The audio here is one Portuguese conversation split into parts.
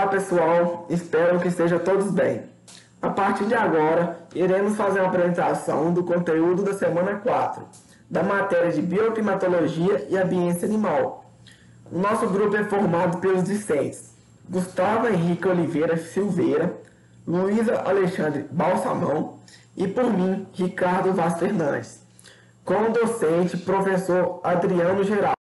Olá pessoal, espero que estejam todos bem. A partir de agora, iremos fazer uma apresentação do conteúdo da semana 4, da matéria de Bioclimatologia e Ambiência Animal. O nosso grupo é formado pelos discentes Gustavo Henrique Oliveira Silveira, Luísa Alexandre Balsamão e por mim, Ricardo Vaz Fernandes, com o docente professor Adriano Geraldo.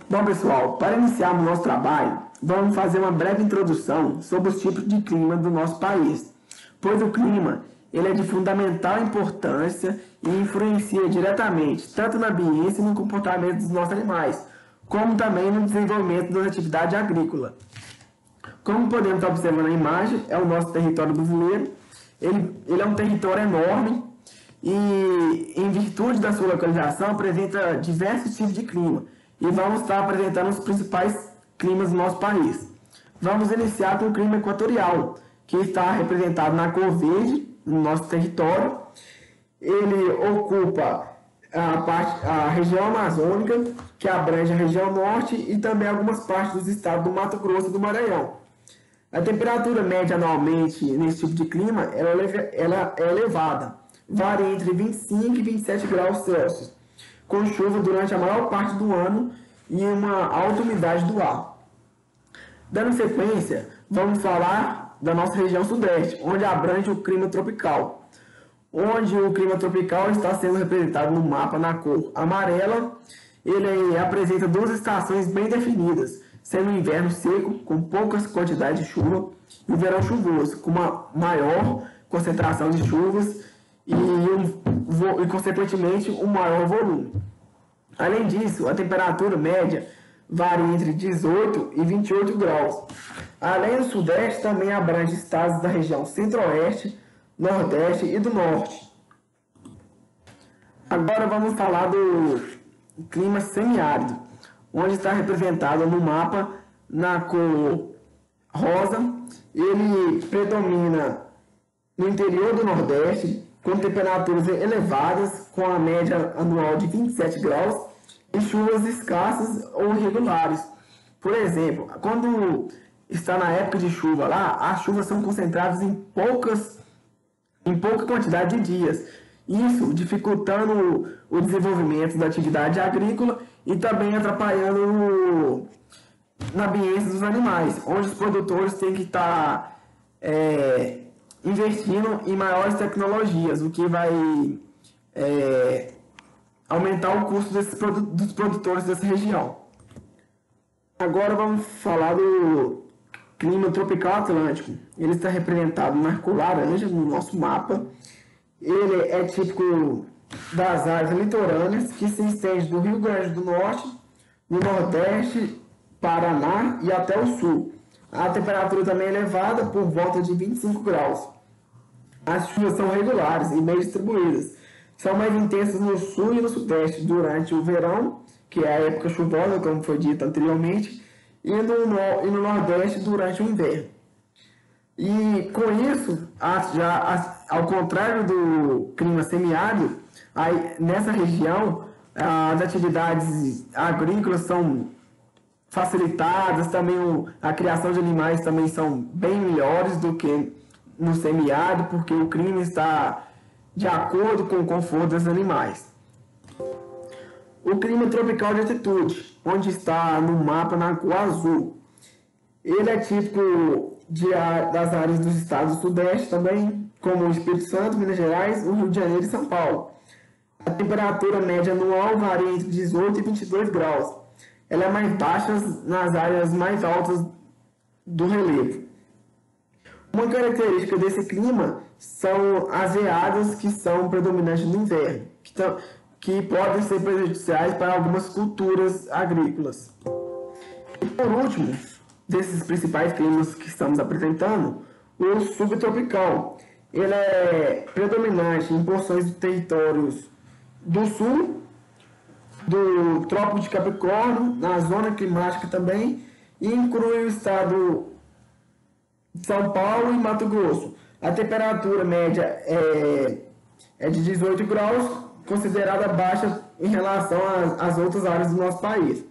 Bom pessoal, para iniciarmos nosso trabalho, vamos fazer uma breve introdução sobre os tipos de clima do nosso país, pois o clima ele é de fundamental importância e influencia diretamente tanto na ambiência e no comportamento dos nossos animais, como também no desenvolvimento da atividade agrícola. Como podemos observar na imagem, é o nosso território brasileiro. Ele é um território enorme e, em virtude da sua localização, apresenta diversos tipos de clima. E vamos estar apresentando os principais climas do nosso país. Vamos iniciar com o clima equatorial, que está representado na cor verde no nosso território. Ele ocupa a região amazônica, que abrange a região norte e também algumas partes dos estados do Mato Grosso e do Maranhão. A temperatura média anualmente nesse tipo de clima ela é elevada, varia entre 25 e 27 graus Celsius, com chuva durante a maior parte do ano e uma alta umidade do ar. Dando sequência, vamos falar da nossa região sudeste, onde abrange o clima tropical, onde o clima tropical está sendo representado no mapa na cor amarela. Ele apresenta duas estações bem definidas, sendo o inverno seco, com poucas quantidades de chuva, e o verão chuvoso, com uma maior concentração de chuvas e consequentemente, um maior volume. Além disso, a temperatura média varia entre 18 e 28 graus. Além do sudeste, também abrange estados da região centro-oeste, nordeste e do norte. Agora vamos falar do clima semiárido, onde está representado no mapa na cor rosa. Ele predomina no interior do nordeste, com temperaturas elevadas, com a média anual de 27 graus, e chuvas escassas ou irregulares. Por exemplo, quando está na época de chuva lá, as chuvas são concentradas em pouca quantidade de dias, isso dificultando o desenvolvimento da atividade agrícola e também atrapalhando na ambiência dos animais, onde os produtores têm que estar investindo em maiores tecnologias, o que vai aumentar o custo dos produtores dessa região. Agora vamos falar do clima tropical atlântico. Ele está representado na cor laranja no nosso mapa. Ele é típico das áreas litorâneas que se estende do Rio Grande do Norte, no Nordeste, Paraná e até o Sul. A temperatura também é elevada, por volta de 25 graus. As chuvas são regulares e bem distribuídas. São mais intensas no sul e no sudeste durante o verão, que é a época chuvosa, como foi dito anteriormente, e no nordeste durante o inverno. E com isso, ao contrário do clima semiárido, nessa região as atividades agrícolas são facilitadas, também a criação de animais também são bem melhores do que no semiárido, porque o clima está de acordo com o conforto dos animais. O clima tropical de altitude, onde está no mapa na cor azul. Ele é típico das áreas dos estados do sudeste também, como o Espírito Santo, Minas Gerais, o Rio de Janeiro e São Paulo. A temperatura média anual varia entre 18 e 22 graus. Ela é mais baixa nas áreas mais altas do relevo. Uma característica desse clima são as geadas que são predominantes no inverno, que podem ser prejudiciais para algumas culturas agrícolas. E por último, desses principais climas que estamos apresentando, o subtropical. Ele é predominante em porções de territórios do sul, do Trópico de Capricórnio, na zona climática também, e inclui o estado de São Paulo e Mato Grosso. A temperatura média é de 18 graus, considerada baixa em relação às outras áreas do nosso país.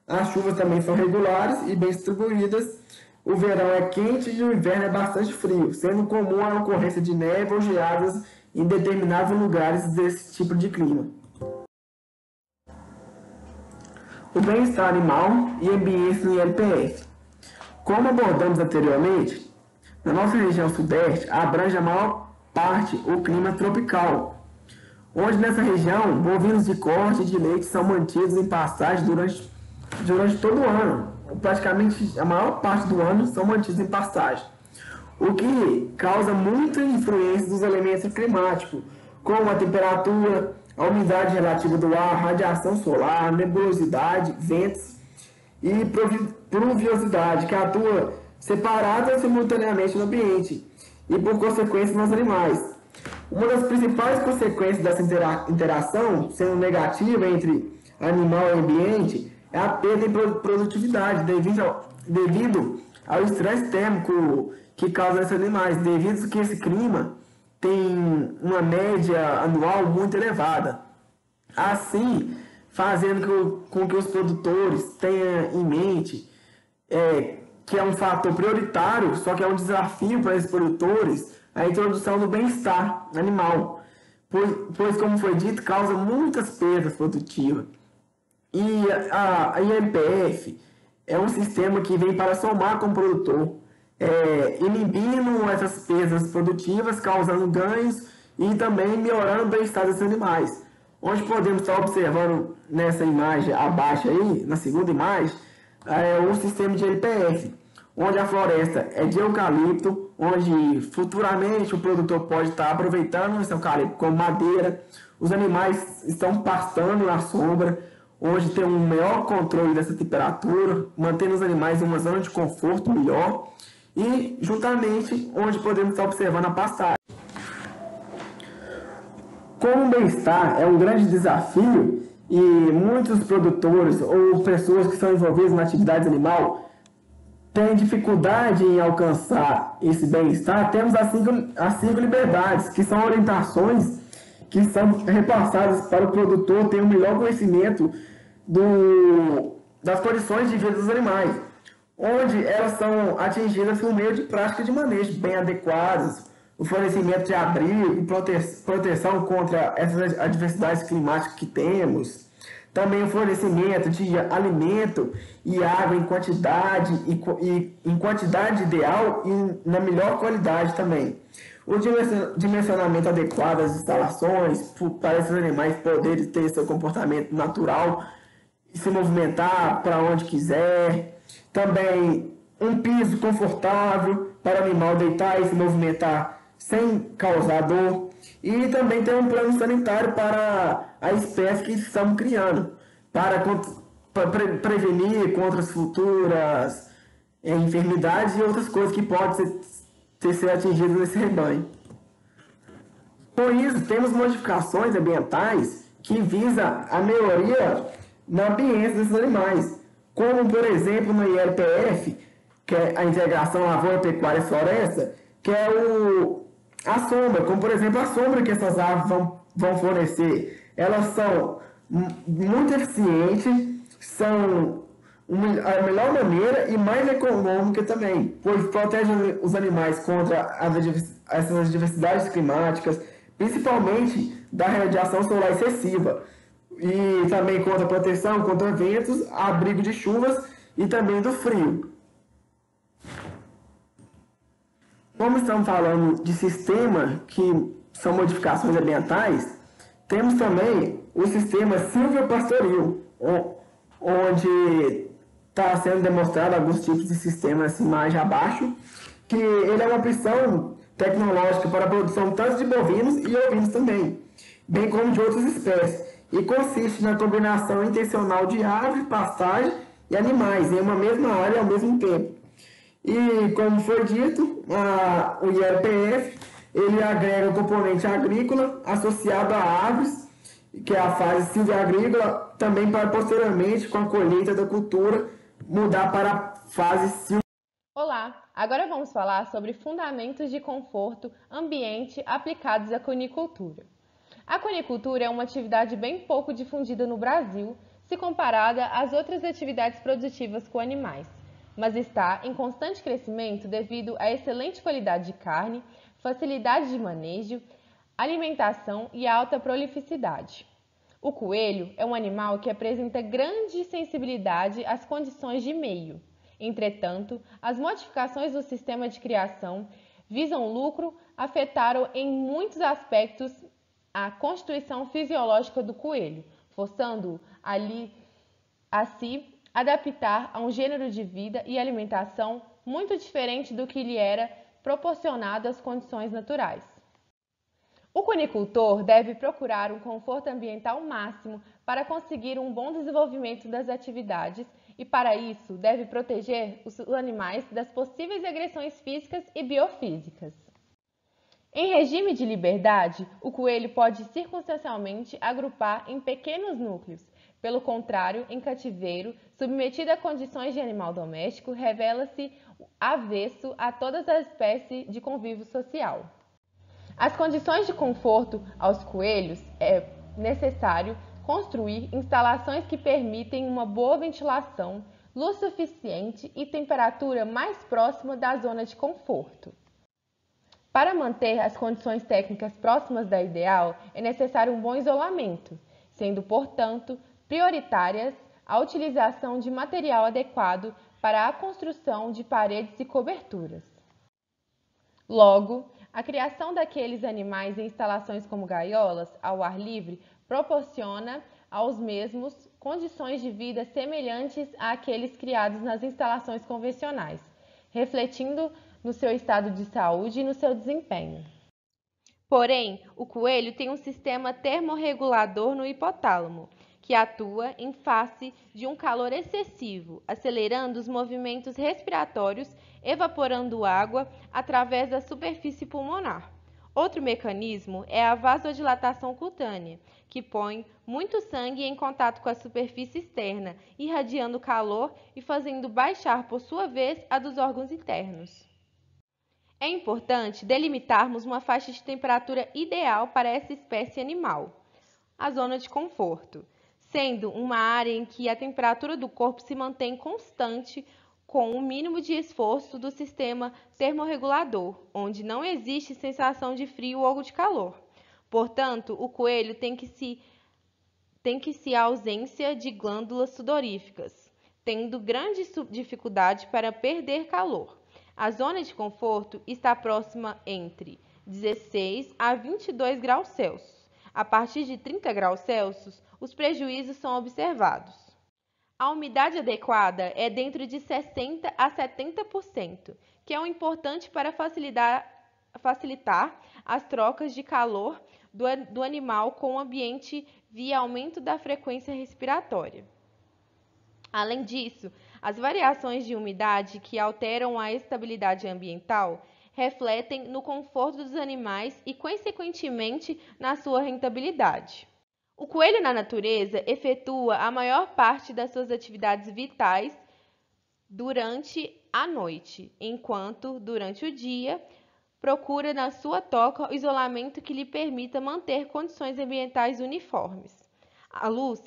As chuvas também são regulares e bem distribuídas. O verão é quente e o inverno é bastante frio, sendo comum a ocorrência de neve ou geadas em determinados lugares desse tipo de clima. O bem-estar animal e ambiente no ILPF. Como abordamos anteriormente, na nossa região sudeste abrange a maior parte o clima tropical, onde nessa região bovinos de corte e de leite são mantidos em pastagem durante todo o ano. Praticamente a maior parte do ano são mantidos em pastagem, o que causa muita influência dos elementos climáticos, como a temperatura, a umidade relativa do ar, radiação solar, nebulosidade, ventos e pluviosidade, que atua separada simultaneamente no ambiente e, por consequência, nos animais. Uma das principais consequências dessa interação, sendo negativa entre animal e ambiente, é a perda em produtividade devido ao estresse térmico que causa esses animais, devido a que esse clima tem uma média anual muito elevada. Assim, fazendo com que os produtores tenham em mente que é um fator prioritário, só que é um desafio para esses produtores, a introdução do bem-estar animal, pois, como foi dito, causa muitas perdas produtivas. E a ILPF é um sistema que vem para somar com o produtor, inibindo essas perdas produtivas, causando ganhos e também melhorando o bem-estar dos animais. Onde podemos estar observando nessa imagem abaixo aí, na segunda imagem, o sistema de ILPF, onde a floresta é de eucalipto, onde futuramente o produtor pode estar aproveitando esse eucalipto como madeira, os animais estão pastando na sombra, onde tem um maior controle dessa temperatura, mantendo os animais em uma zona de conforto melhor e, juntamente, onde podemos estar observando a pastagem. Como o bem-estar é um grande desafio e muitos produtores ou pessoas que são envolvidas na atividade animal têm dificuldade em alcançar esse bem-estar, temos as 5 liberdades, que são orientações que são repassadas para o produtor ter um melhor conhecimento das condições de vida dos animais, onde elas são atingidas por meio de práticas de manejo bem adequadas, o fornecimento de abrigo, proteção contra essas adversidades climáticas que temos, também o fornecimento de alimento e água em quantidade e em quantidade ideal e na melhor qualidade também. O dimensionamento adequado das instalações para esses animais poderem ter seu comportamento natural e se movimentar para onde quiser. Também um piso confortável para o animal deitar e se movimentar sem causar dor. E também tem um plano sanitário para a espécie que estamos criando, para prevenir contra as futuras enfermidades e outras coisas que podem ser atingidas nesse rebanho. Com isso, temos modificações ambientais que visam a melhoria no ambiente desses animais, como, por exemplo, no ILPF, que é a integração lavoura, pecuária e floresta, que é a sombra, como, por exemplo, a sombra que essas árvores vão fornecer. Elas são muito eficientes, são a melhor maneira e mais econômica também, pois protegem os animais contra essas adversidades climáticas, principalmente da radiação solar excessiva, e também contra proteção contra ventos, abrigo de chuvas e também do frio. Como estamos falando de sistema que são modificações ambientais, temos também o sistema silvopastoril, onde está sendo demonstrado alguns tipos de sistemas, nessa imagem abaixo, que ele é uma opção tecnológica para a produção tanto de bovinos e ovinos também, bem como de outras espécies, e consiste na combinação intencional de árvore, pastagem e animais em uma mesma área ao mesmo tempo. E, como foi dito, o ILPF ele agrega o componente agrícola associado a árvores, que é a fase silvia-agrícola, também para posteriormente, com a colheita da cultura, mudar para a fase silvia. Olá, agora vamos falar sobre fundamentos de conforto ambiente aplicados à conicultura. A conicultura é uma atividade bem pouco difundida no Brasil, se comparada às outras atividades produtivas com animais, mas está em constante crescimento devido à excelente qualidade de carne, facilidade de manejo, alimentação e alta prolificidade. O coelho é um animal que apresenta grande sensibilidade às condições de meio. Entretanto, as modificações do sistema de criação visam lucro afetaram em muitos aspectos a constituição fisiológica do coelho, forçando-o a se adaptar a um gênero de vida e alimentação muito diferente do que lhe era proporcionado às condições naturais. O cunicultor deve procurar um conforto ambiental máximo para conseguir um bom desenvolvimento das atividades e, para isso, deve proteger os animais das possíveis agressões físicas e biofísicas. Em regime de liberdade, o coelho pode circunstancialmente agrupar em pequenos núcleos. Pelo contrário, em cativeiro, submetido a condições de animal doméstico, revela-se avesso a todas as espécies de convívio social. As condições de conforto aos coelhos é necessário construir instalações que permitem uma boa ventilação, luz suficiente e temperatura mais próxima da zona de conforto. Para manter as condições técnicas próximas da ideal, é necessário um bom isolamento, sendo, portanto, prioritárias a utilização de material adequado para a construção de paredes e coberturas. Logo, a criação daqueles animais em instalações como gaiolas, ao ar livre, proporciona aos mesmos condições de vida semelhantes àqueles criados nas instalações convencionais, refletindo no seu estado de saúde e no seu desempenho. Porém, o coelho tem um sistema termorregulador no hipotálamo, que atua em face de um calor excessivo, acelerando os movimentos respiratórios, evaporando água através da superfície pulmonar. Outro mecanismo é a vasodilatação cutânea, que põe muito sangue em contato com a superfície externa, irradiando calor e fazendo baixar, por sua vez, a dos órgãos internos. É importante delimitarmos uma faixa de temperatura ideal para essa espécie animal, a zona de conforto, sendo uma área em que a temperatura do corpo se mantém constante com o mínimo de esforço do sistema termorregulador, onde não existe sensação de frio ou de calor. Portanto, o coelho tem que se ausência de glândulas sudoríficas, tendo grande dificuldade para perder calor. A zona de conforto está próxima entre 16 a 22 graus Celsius. A partir de 30 graus Celsius, os prejuízos são observados. A umidade adequada é dentro de 60 a 70%, que é o importante para facilitar as trocas de calor do animal com o ambiente via aumento da frequência respiratória. Além disso, as variações de umidade que alteram a estabilidade ambiental refletem no conforto dos animais e, consequentemente, na sua rentabilidade. O coelho na natureza efetua a maior parte das suas atividades vitais durante a noite, enquanto, durante o dia, procura na sua toca o isolamento que lhe permita manter condições ambientais uniformes. A luz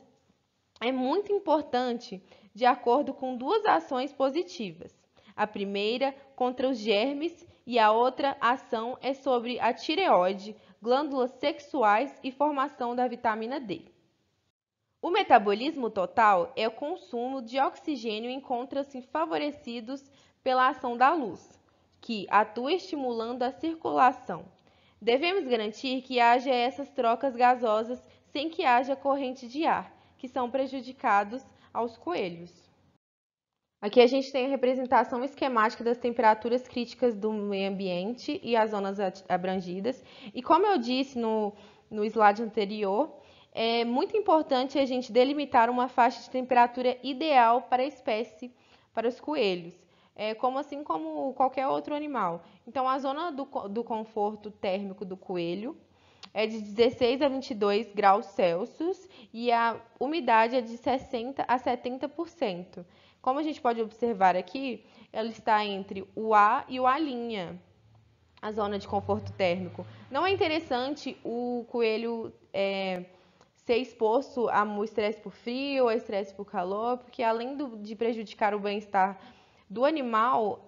é muito importante de acordo com duas ações positivas. A primeira contra os germes e a outra ação é sobre a tireoide, glândulas sexuais e formação da vitamina D. O metabolismo total é o consumo de oxigênio e encontra-se favorecidos pela ação da luz, que atua estimulando a circulação. Devemos garantir que haja essas trocas gasosas sem que haja corrente de ar, que são prejudicados aos coelhos. Aqui a gente tem a representação esquemática das temperaturas críticas do meio ambiente e as zonas abrangidas. E como eu disse no slide anterior, é muito importante a gente delimitar uma faixa de temperatura ideal para a espécie, para os coelhos, assim como qualquer outro animal. Então, a zona do conforto térmico do coelho é de 16 a 22 graus Celsius e a umidade é de 60 a 70%. Como a gente pode observar aqui, ela está entre o A e o A', a zona de conforto térmico. Não é interessante o coelho ser exposto ao estresse por frio, ao estresse por calor, porque além de prejudicar o bem-estar do animal,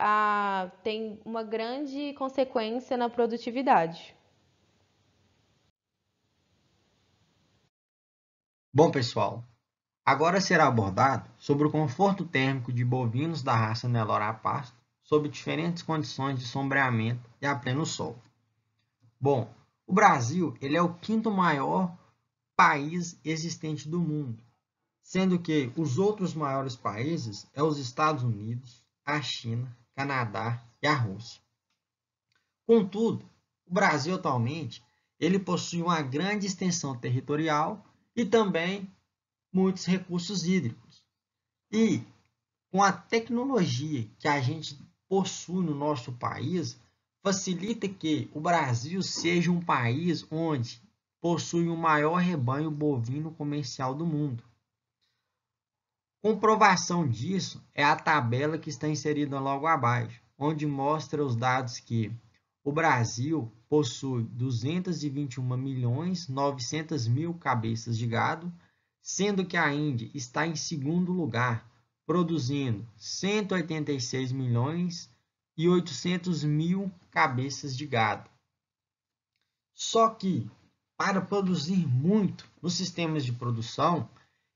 tem uma grande consequência na produtividade. Bom, pessoal, agora será abordado sobre o conforto térmico de bovinos da raça Nelore a pasto, sob diferentes condições de sombreamento e a pleno sol. Bom, o Brasil ele é o quinto maior país existente do mundo, sendo que os outros maiores países são os Estados Unidos, a China, Canadá e a Rússia. Contudo, o Brasil atualmente ele possui uma grande extensão territorial e também muitos recursos hídricos. E com a tecnologia que a gente possui no nosso país, facilita que o Brasil seja um país onde possui o maior rebanho bovino comercial do mundo. Comprovação disso é a tabela que está inserida logo abaixo, onde mostra os dados que o Brasil possui 221.900.000 cabeças de gado, sendo que a Índia está em segundo lugar, produzindo 186.800.000 cabeças de gado. Só que, para produzir muito nos sistemas de produção,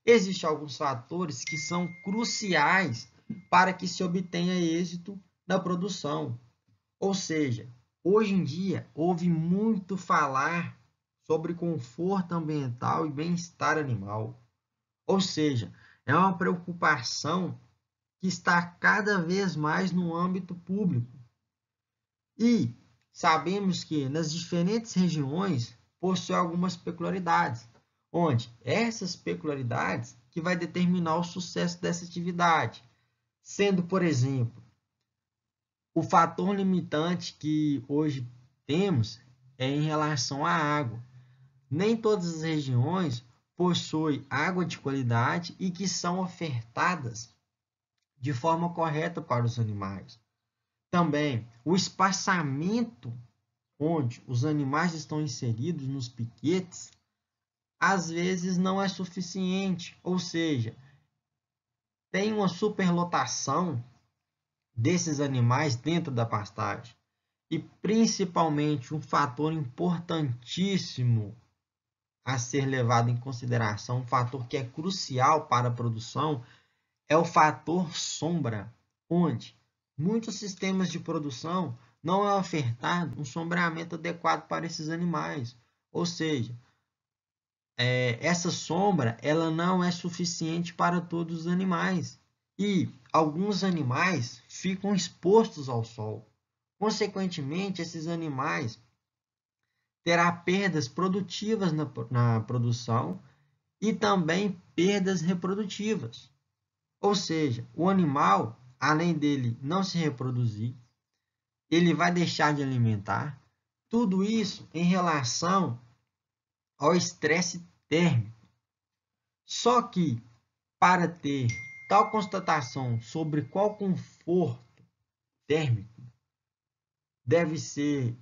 existem alguns fatores que são cruciais para que se obtenha êxito na produção. Ou seja, hoje em dia, houve muito falar sobre conforto ambiental e bem-estar animal. Ou seja, é uma preocupação que está cada vez mais no âmbito público. E sabemos que nas diferentes regiões possui algumas peculiaridades, onde essas peculiaridades que vai determinar o sucesso dessa atividade, sendo, por exemplo, o fator limitante que hoje temos é em relação à água. Nem todas as regiões possuem água de qualidade e que são ofertadas de forma correta para os animais. Também o espaçamento onde os animais estão inseridos nos piquetes às vezes não é suficiente, ou seja, tem uma superlotação desses animais dentro da pastagem. E principalmente um fator importantíssimo a ser levado em consideração, um fator que é crucial para a produção, é o fator sombra, onde muitos sistemas de produção não é ofertado um sombreamento adequado para esses animais. Ou seja, essa sombra ela não é suficiente para todos os animais. E alguns animais ficam expostos ao sol. Consequentemente, esses animais terão perdas produtivas na produção e também perdas reprodutivas. Ou seja, o animal, além dele não se reproduzir, ele vai deixar de alimentar. Tudo isso em relação ao estresse térmico. Só que, para ter tal constatação sobre qual conforto térmico deve ser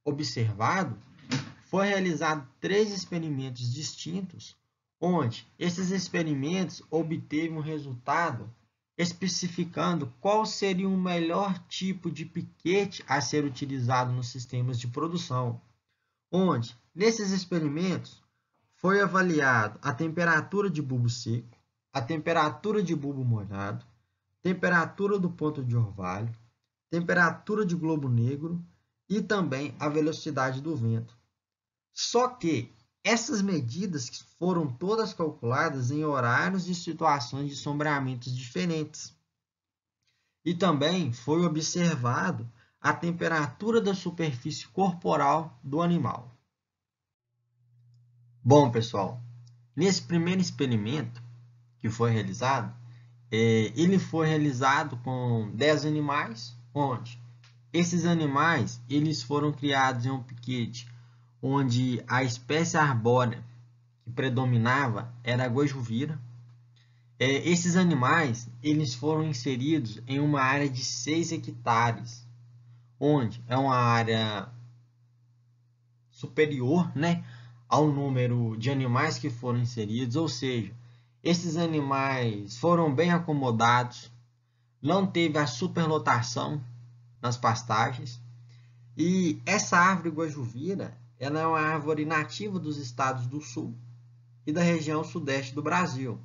observado, foi realizado 3 experimentos distintos, onde esses experimentos obteve um resultado especificando qual seria o melhor tipo de piquete a ser utilizado nos sistemas de produção, onde, nesses experimentos, foi avaliado a temperatura de bulbo seco, a temperatura de bulbo molhado, temperatura do ponto de orvalho, temperatura de globo negro e também a velocidade do vento. Só que essas medidas foram todas calculadas em horários e situações de sombreamentos diferentes. E também foi observado a temperatura da superfície corporal do animal. Bom, pessoal, nesse primeiro experimento que foi realizado, ele foi realizado com 10 animais, onde esses animais eles foram criados em um piquete onde a espécie arbórea que predominava era a gojuvira. Esses animais eles foram inseridos em uma área de 6 hectares, onde é uma área superior, né, ao número de animais que foram inseridos, ou seja, esses animais foram bem acomodados, não teve a superlotação nas pastagens. E essa árvore guajuvira, ela é uma árvore nativa dos estados do sul e da região sudeste do Brasil.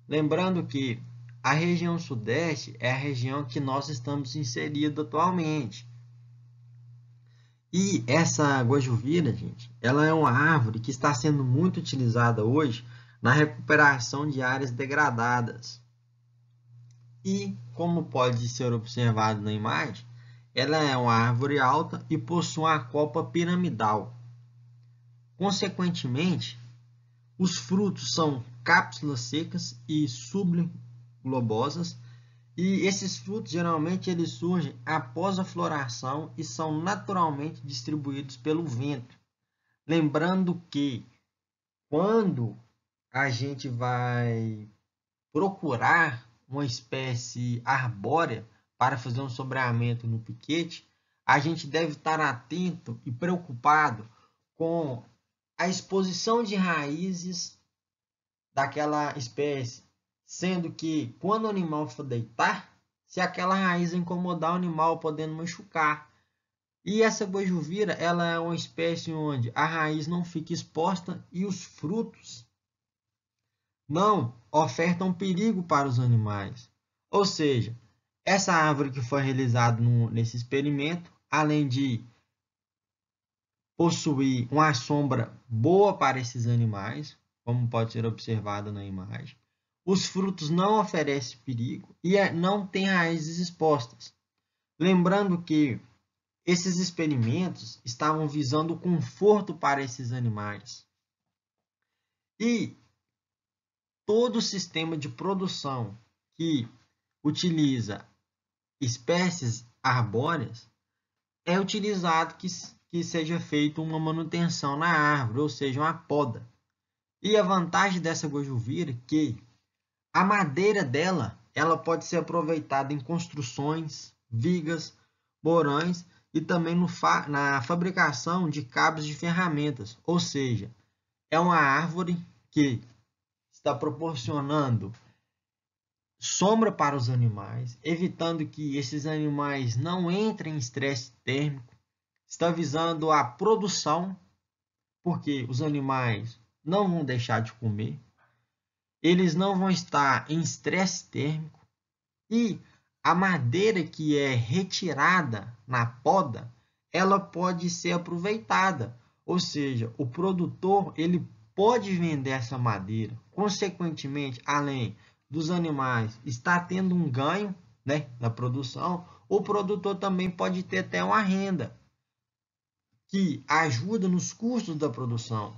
Lembrando que a região sudeste é a região que nós estamos inseridos atualmente. E essa guajuvira, gente, ela é uma árvore que está sendo muito utilizada hoje na recuperação de áreas degradadas. E, como pode ser observado na imagem, ela é uma árvore alta e possui uma copa piramidal. Consequentemente, os frutos são cápsulas secas e subglobosas, e esses frutos geralmente eles surgem após a floração e são naturalmente distribuídos pelo vento. Lembrando que quando a gente vai procurar uma espécie arbórea para fazer um sombreamento no piquete, a gente deve estar atento e preocupado com a exposição de raízes daquela espécie, sendo que quando o animal for deitar, se aquela raiz incomodar o animal, podendo machucar. E essa guajuvira, ela é uma espécie onde a raiz não fica exposta e os frutos não ofertam perigo para os animais. Ou seja, essa árvore que foi realizada nesse experimento, além de possuir uma sombra boa para esses animais, como pode ser observado na imagem, os frutos não oferecem perigo e não têm raízes expostas. Lembrando que esses experimentos estavam visando o conforto para esses animais. E todo o sistema de produção que utiliza espécies arbóreas é utilizado que seja feita uma manutenção na árvore, ou seja, uma poda. E a vantagem dessa guajuvira é que a madeira dela ela pode ser aproveitada em construções, vigas, porões e também na fabricação de cabos de ferramentas. Ou seja, é uma árvore que está proporcionando sombra para os animais, evitando que esses animais não entrem em estresse térmico, está visando a produção, porque os animais não vão deixar de comer, eles não vão estar em estresse térmico e a madeira que é retirada na poda, ela pode ser aproveitada, ou seja, o produtor ele pode vender essa madeira, consequentemente, além dos animais estar tendo um ganho, né, na produção, o produtor também pode ter até uma renda que ajuda nos custos da produção.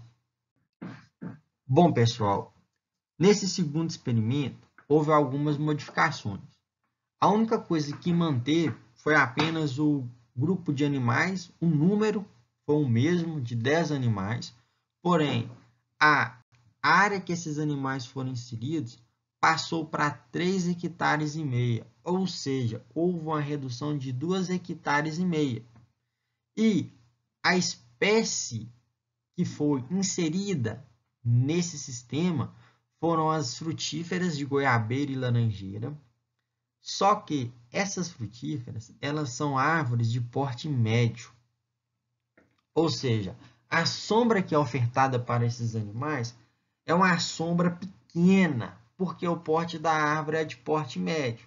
Bom, pessoal, nesse segundo experimento houve algumas modificações. A única coisa que manteve foi apenas o grupo de animais, o número foi o mesmo, de 10 animais, porém, a área que esses animais foram inseridos passou para 3,5 hectares, ou seja, houve uma redução de 2,5 hectares. E a espécie que foi inserida nesse sistema foram as frutíferas de goiabeira e laranjeira. Só que essas frutíferas, elas são árvores de porte médio. Ou seja, a sombra que é ofertada para esses animais é uma sombra pequena, porque o porte da árvore é de porte médio.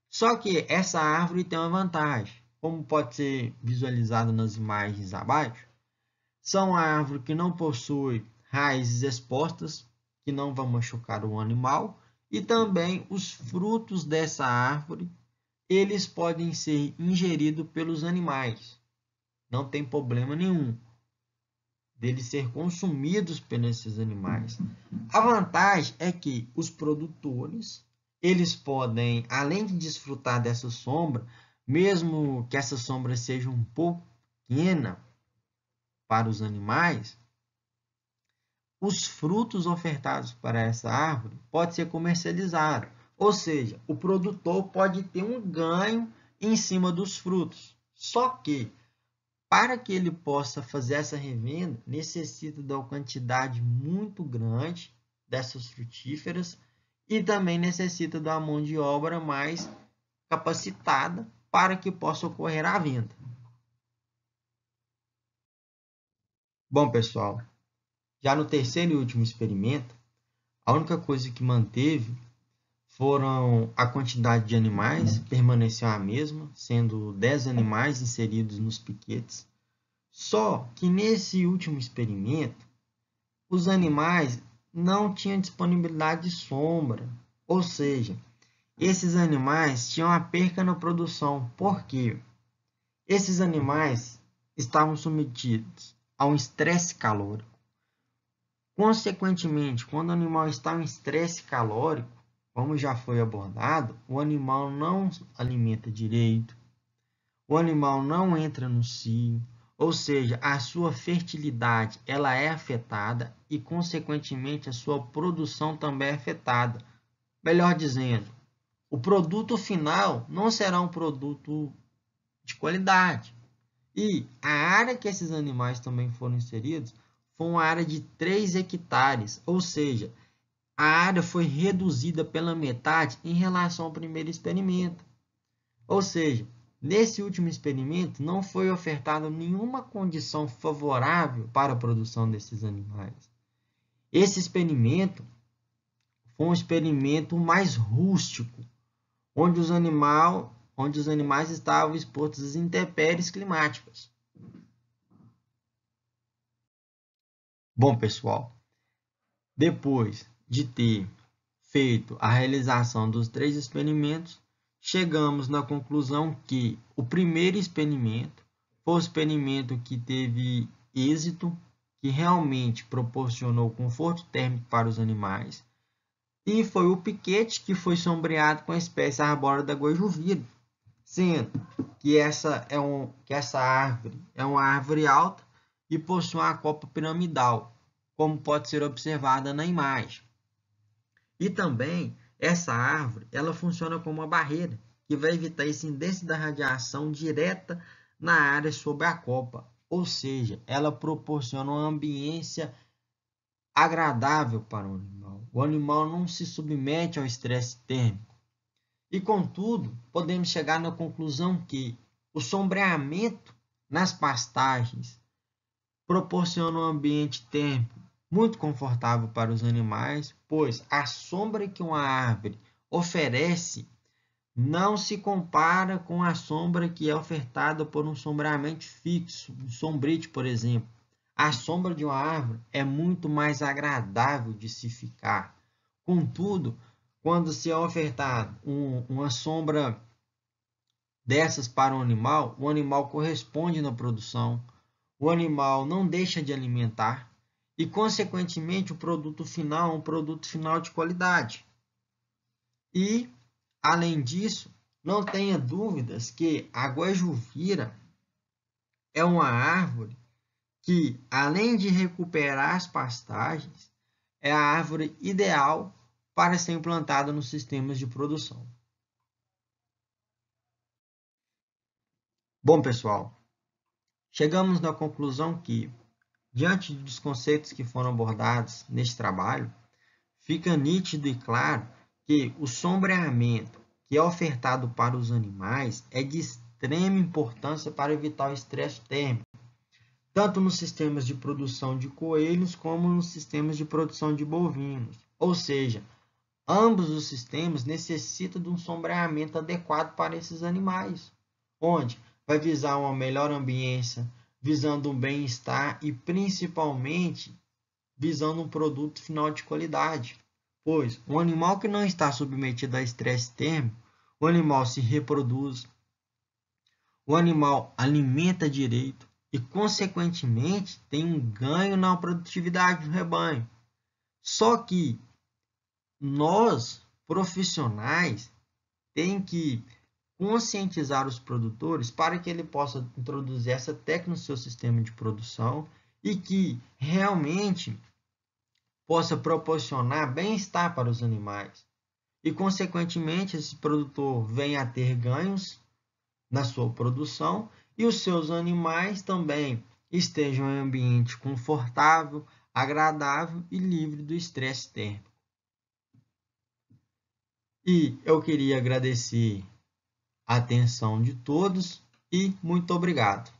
Só que essa árvore tem uma vantagem, como pode ser visualizado nas imagens abaixo, são árvores que não possuem raízes expostas, que não vão machucar o animal, e também os frutos dessa árvore, eles podem ser ingeridos pelos animais. Não tem problema nenhum deles ser consumidos pelos animais. A vantagem é que os produtores, eles podem, além de desfrutar dessa sombra, mesmo que essa sombra seja um pouco pequena para os animais, os frutos ofertados para essa árvore podem ser comercializados. Ou seja, o produtor pode ter um ganho em cima dos frutos. Só que para que ele possa fazer essa revenda, necessita de uma quantidade muito grande dessas frutíferas e também necessita de uma mão de obra mais capacitada para que possa ocorrer a venda. Bom, pessoal, já no terceiro e último experimento, a única coisa que manteve foram a quantidade de animais, permaneceu a mesma, sendo 10 animais inseridos nos piquetes. Só que nesse último experimento, os animais não tinham disponibilidade de sombra, ou seja, esses animais tinham a perca na produção. Por quê? Esses animais estavam submetidos a um estresse calórico. Consequentemente, quando o animal está em estresse calórico, como já foi abordado, o animal não alimenta direito, o animal não entra no cio, ou seja, a sua fertilidade ela é afetada e, consequentemente, a sua produção também é afetada. Melhor dizendo, o produto final não será um produto de qualidade. E a área que esses animais também foram inseridos foi uma área de 3 hectares, ou seja, a área foi reduzida pela metade em relação ao primeiro experimento. Ou seja, nesse último experimento não foi ofertada nenhuma condição favorável para a produção desses animais. Esse experimento foi um experimento mais rústico, onde os animais estavam expostos às intempéries climáticas. Bom, pessoal, depois de ter feito a realização dos 3 experimentos, chegamos na conclusão que o primeiro experimento foi o experimento que teve êxito, que realmente proporcionou conforto térmico para os animais, e foi o piquete que foi sombreado com a espécie arbórea da goiajuvira, sendo que essa árvore é uma árvore alta e possui uma copa piramidal, como pode ser observada na imagem. E também essa árvore ela funciona como uma barreira, que vai evitar a incidência da radiação direta na área sobre a copa, ou seja, ela proporciona uma ambiência agradável para o animal. O animal não se submete ao estresse térmico. E, contudo, podemos chegar na conclusão que o sombreamento nas pastagens proporciona um ambiente térmico muito confortável para os animais, pois a sombra que uma árvore oferece não se compara com a sombra que é ofertada por um sombreamento fixo, um sombrite, por exemplo. A sombra de uma árvore é muito mais agradável de se ficar. Contudo, quando se é ofertado uma sombra dessas para o animal corresponde na produção, o animal não deixa de alimentar e, consequentemente, o produto final é um produto final de qualidade. E, além disso, não tenha dúvidas que a goiajuvira é uma árvore que, além de recuperar as pastagens, é a árvore ideal para ser implantada nos sistemas de produção. Bom, pessoal, chegamos na conclusão que, diante dos conceitos que foram abordados neste trabalho, fica nítido e claro que o sombreamento que é ofertado para os animais é de extrema importância para evitar o estresse térmico, tanto nos sistemas de produção de coelhos como nos sistemas de produção de bovinos. Ou seja, ambos os sistemas necessitam de um sombreamento adequado para esses animais, onde vai visar uma melhor ambiência, visando um bem-estar e, principalmente, visando um produto final de qualidade. Pois um animal que não está submetido a estresse térmico, o animal se reproduz, o animal alimenta direito e, consequentemente, tem um ganho na produtividade do rebanho. Só que nós, profissionais, tem que conscientizar os produtores para que ele possa introduzir essa técnica no seu sistema de produção e que realmente possa proporcionar bem-estar para os animais. E, consequentemente, esse produtor venha a ter ganhos na sua produção e os seus animais também estejam em um ambiente confortável, agradável e livre do estresse térmico. E eu queria agradecer a atenção de todos e muito obrigado.